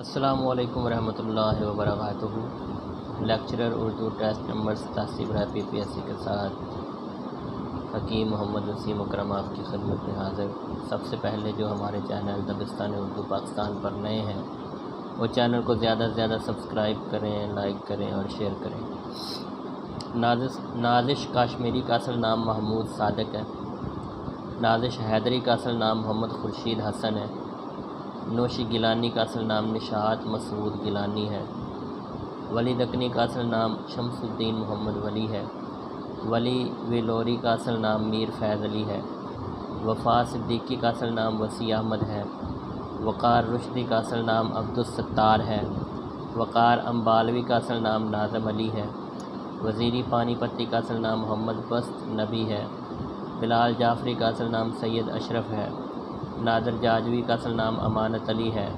السلام علیکم ورحمۃ اللہ وبرکاتہ۔ لیکچرر اردو ٹیسٹ نمبر 87 برائے PPSC کے ساتھ حکیم محمد وسیم اکرم آپ کی خدمت میں حاضر۔ سب سے پہلے جو ہمارے چینل دبستان اردو پاکستان پر نئے ہیں وہ چینل کو زیادہ سے زیادہ سبسکرائب کریں، لائک کریں اور شیئر کریں۔ نازش کاشمیری کا اصل نام محمود صادق ہے۔ نازش حیدری کا اصل نام محمد خورشید حسن ہے۔ نوشی گیلانی کا اصل نام نشاط مسعود گیلانی ہے۔ ولی دکنی کا اصل نام شمس الدین محمد ولی ہے۔ ولی ویلوری کا اصل نام میر فیض علی ہے۔ وفا صدیقی کا اصل نام وسیع احمد ہے۔ وقار رشدی کا اصل نام عبدالستار ہے۔ وقار امبالوی کا اصل نام ناظم علی ہے۔ وزیری پانی پتی کا اصل نام محمد بست نبی ہے۔ بلال جعفری کا اصل نام سید اشرف ہے۔ نادر جاجوی کا اصل نام امانت علی ہے۔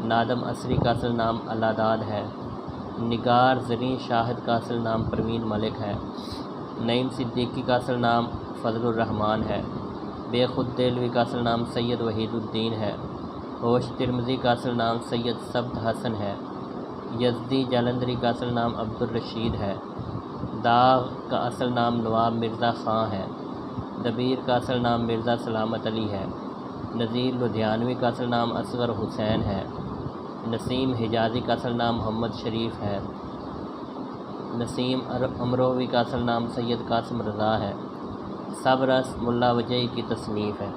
نادم عصری کا اصل نام علاداد ہے۔ نگار زریں شاہد کا اصل نام پروین ملک ہے۔ نعیم صدیقی کا اصل نام فضل الرحمن ہے۔ بے خود دہلوی کا اصل نام سید وحید الدین ہے۔ ہوش ترمذی کا اصل نام سید ثبت حسن ہے۔ یزدی جلندری کا اصل نام عبدالرشید ہے۔ داغ کا اصل نام نواب مرزا خان ہے۔ دبیر کا اصل نام مرزا سلامت علی ہے۔ نذیر لدھیانوی کا اصل نام اصغر حسین ہے۔ نسیم حجازی کا اصل نام محمد شریف ہے۔ نسیم امروی کا اصل نام سید قاسم رضا ہے۔ سب رس ملا وجہی کی تصنیف ہے۔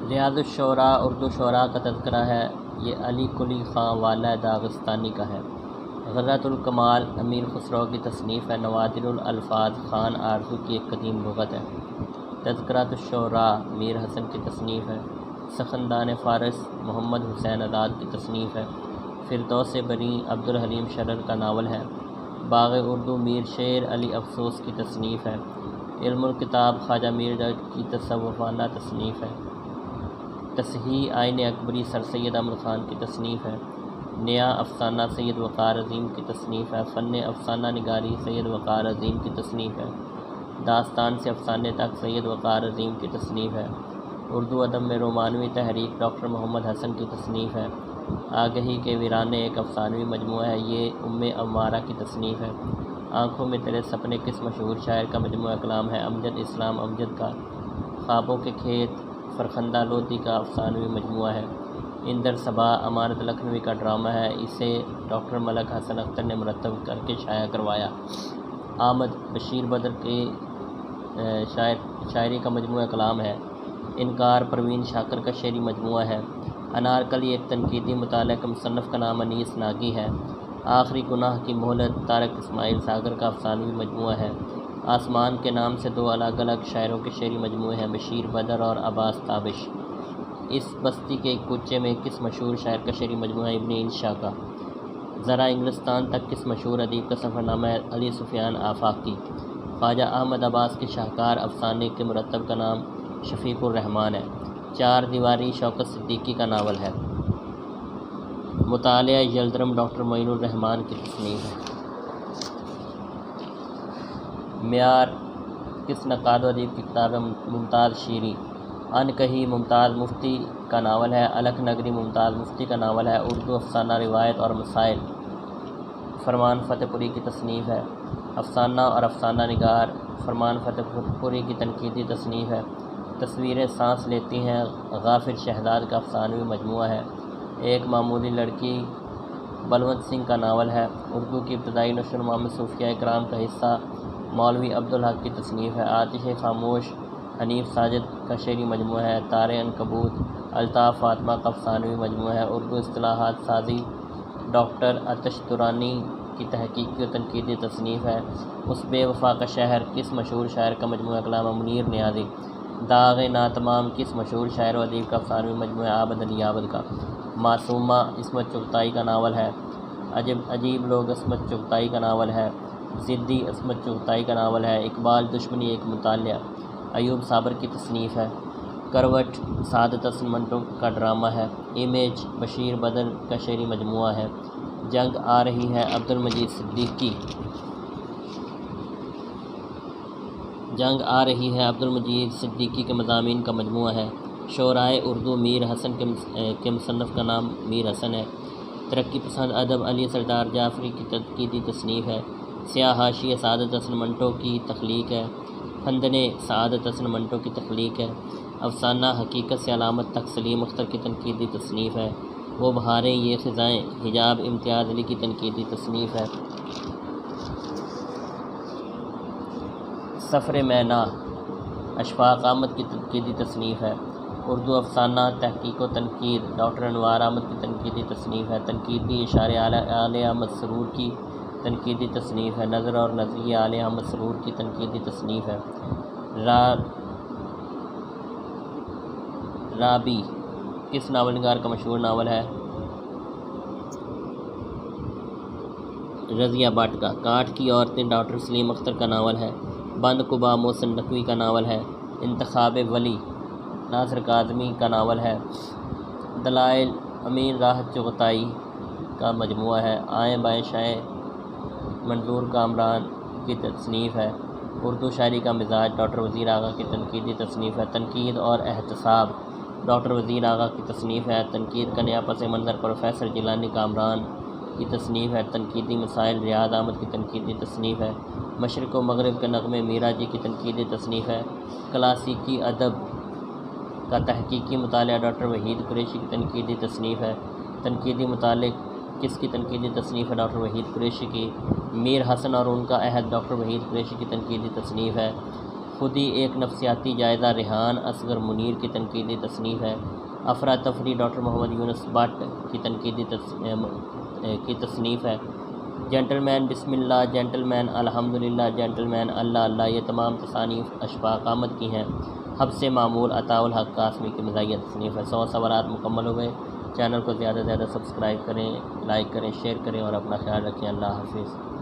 ریاض الشعراء اردو شعراء کا تذکرہ ہے۔ یہ علی قلی خان والا داغستانی کا ہے۔ غرۃ الکمال امیر خسرو کی تصنیف ہے۔ نوادر الالفاظ خان آرزو کی ایک قدیم لغت ہے۔ تذکرۃ الشعراء میر حسن کی تصنیف ہے۔ سخندان فارس محمد حسین آزاد کی تصنیف ہے۔ فردوس بریں عبدالحلیم شرر کا ناول ہے۔ باغ اردو میر شیر علی افسوس کی تصنیف ہے۔ علم الکتاب خواجہ میر جٹ کی تصوفانہ تصنیف ہے۔ تصحیح آئین اکبری سر سید احمد خان کی تصنیف ہے۔ نیا افسانہ سید وقار عظیم کی تصنیف ہے۔ فن افسانہ نگاری سید وقار عظیم کی تصنیف ہے۔ داستان سے افسانے تک سید وقار عظیم کی تصنیف ہے۔ اردو ادب میں رومانوی تحریک ڈاکٹر محمد حسن کی تصنیف ہے۔ آگہی کے ویرانے ایک افسانوی مجموعہ ہے، یہ ام عمارہ کی تصنیف ہے۔ آنکھوں میں تیرے سپنے کس مشہور شاعر کا مجموعہ کلام ہے، امجد اسلام امجد کا۔ خوابوں کے کھیت فرخندہ لودھی کا افسانوی مجموعہ ہے۔ اندر صبا امانت لکھنوی کا ڈرامہ ہے، اسے ڈاکٹر ملک حسن اختر نے مرتب کر کے شائع کروایا۔ آمد بشیر بدر کے شاعری کا مجموعہ کلام ہے۔ انکار پروین شاکر کا شعری مجموعہ ہے۔ انارکلی ایک تنقیدی مطالعہ کا مصنف کا نام انیس ناگی ہے۔ آخری گناہ کی مہلت طارق اسماعیل ساگر کا افسانوی مجموعہ ہے۔ آسمان کے نام سے دو الگ الگ شاعروں کے شعری مجموعے ہیں، بشیر بدر اور عباس تابش۔ اس بستی کے ایک کوچے میں کس مشہور شاعر کا شعری مجموعہ ہے، ابن انشا کا۔ ذرا انگلستان تک کس مشہور ادیب کا سفر نامہ ہے، علی سفیان آفاقی۔ خواجہ احمد عباس کے شاہکار افسانے کے مرتب کا نام شفیق الرحمن ہے۔ چار دیواری شوکت صدیقی کا ناول ہے۔ مطالعہ یلدرم ڈاکٹر معین الرحمان کی تصنیف ہے۔ معیار کس نقاد و ادیب کی کتاب ہے، ممتاز شیری۔ ان کہی ممتاز مفتی کا ناول ہے۔ الکھ نگری ممتاز مفتی کا ناول ہے۔ اردو افسانہ روایت اور مسائل فرمان فتح پوری کی تصنیف ہے۔ افسانہ اور افسانہ نگار فرمان فتح پوری کی تنقیدی تصنیف ہے۔ تصویریں سانس لیتی ہیں غافر شہزاد کا افسانوی مجموعہ ہے۔ ایک معمولی لڑکی بلونت سنگھ کا ناول ہے۔ اردو کی ابتدائی نشو و نما میں صوفیاء کرام کا حصہ مولوی عبدالحق کی تصنیف ہے۔ آتش خاموش حنیف ساجد کا شعری مجموعہ ہے۔ تارے عنکبوت الطاف فاطمہ کا افسانوی مجموعہ ہے۔ اردو اصطلاحات سازی ڈاکٹر آتش درانی کی تحقیقی و تنقیدی تصنیف ہے۔ اس بے وفا کا شہر کس مشہور شاعر کا مجموعہ کلام ہے، منیر نیازی۔ داغ ناتمام کس مشہور شاعر و ادیب کا افسانوی مجموعہ عابد علی عابد کا۔ معصومہ عصمت چغتائی کا ناول ہے۔ عجیب لوگ عصمت چغتائی کا ناول ہے۔ ضدی عصمت چغتائی کا ناول ہے۔ اقبال دشمنی ایک مطالعہ ایوب صابر کی تصنیف ہے۔ کروٹ سعادت حسن منٹو کا ڈرامہ ہے۔ امیج بشیر بدر کا شعری مجموعہ ہے۔ جنگ آ رہی ہے عبدالمجید صدیقی جنگ آ رہی ہے عبدالمجید صدیقی کے مضامین کا مجموعہ ہے۔ شعرائے اردو میر حسن کے مصنف کا نام میر حسن ہے۔ ترقی پسند ادب علی سردار جعفری کی تنقیدی تصنیف ہے۔ سیاہ حاشیہ سعادت حسن منٹو کی تخلیق ہے۔ پھندنے سعادت حسن منٹو کی تخلیق ہے۔ افسانہ حقیقت سے علامت تک سلیم اختر کی تنقیدی تصنیف ہے۔ وہ بہاریں یہ خزائیں حجاب امتیاز علی کی تنقیدی تصنیف ہے۔ سفر مینا اشفاق احمد کی تنقیدی تصنیف ہے۔ اردو افسانہ تحقیق و تنقید ڈاکٹر انوار احمد کی تنقیدی تصنیف ہے۔ تنقیدی اشارے آل احمد سرور کی تنقیدی تصنیف ہے۔ نظر اور نظریہ آل احمد سرور کی تنقیدی تصنیف ہے۔ رابی کس ناول نگار کا مشہور ناول ہے؟ رضیہ بٹ کا۔ کاٹ کی عورتیں ڈاکٹر سلیم اختر کا ناول ہے۔ بند قبا محسن نقوی کا ناول ہے۔ انتخاب ولی ناصر کاظمی کا ناول ہے۔ دلائل امین راحت چغتائی کا مجموعہ ہے۔ آئیں بائیں شائیں منظور کامران کی تصنیف ہے۔ اردو شاعری کا مزاج ڈاکٹر وزیر آغا کی تنقیدی تصنیف ہے۔ تنقید اور احتساب ڈاکٹر وزیر آغا کی تصنیف ہے۔ تنقید کا نیا پس منظر پروفیسر جیلانی کامران کی تصنیف ہے۔ تنقیدی مسائل ریاض احمد کی تنقیدی تصنیف ہے۔ مشرق و مغرب کے نغمے میرا جی کی تنقیدی تصنیف ہے۔ کلاسیکی ادب کا تحقیقی مطالعہ ڈاکٹر وحید قریشی کی تنقیدی تصنیف ہے۔ تنقیدی مطالعے کس کی تنقیدی تصنیف ہے؟ ڈاکٹر وحید قریشی کی۔ میر حسن اور ان کا عہد ڈاکٹر وحید قریشی کی تنقیدی تصنیف ہے۔ خودی ایک نفسیاتی جائزہ ریحان اصغر منیر کی تنقیدی تصنیف ہے۔ افراتفری ڈاکٹر محمد یونس بٹ کی تنقیدی تصنیف ہے۔ جینٹل مین بسم اللہ، جینٹل مین الحمدللہ، جینٹل مین اللہ اللہ، یہ تمام تصانیف اشفاق احمد کی ہیں۔ حبس معمول عطاء الحق قاسمی کی مزاحیہ تصنیف ہے۔ 100 سوالات مکمل ہو گئے۔ چینل کو زیادہ سے زیادہ سبسکرائب کریں، لائک کریں، شیئر کریں اور اپنا خیال رکھیں۔ اللہ حافظ۔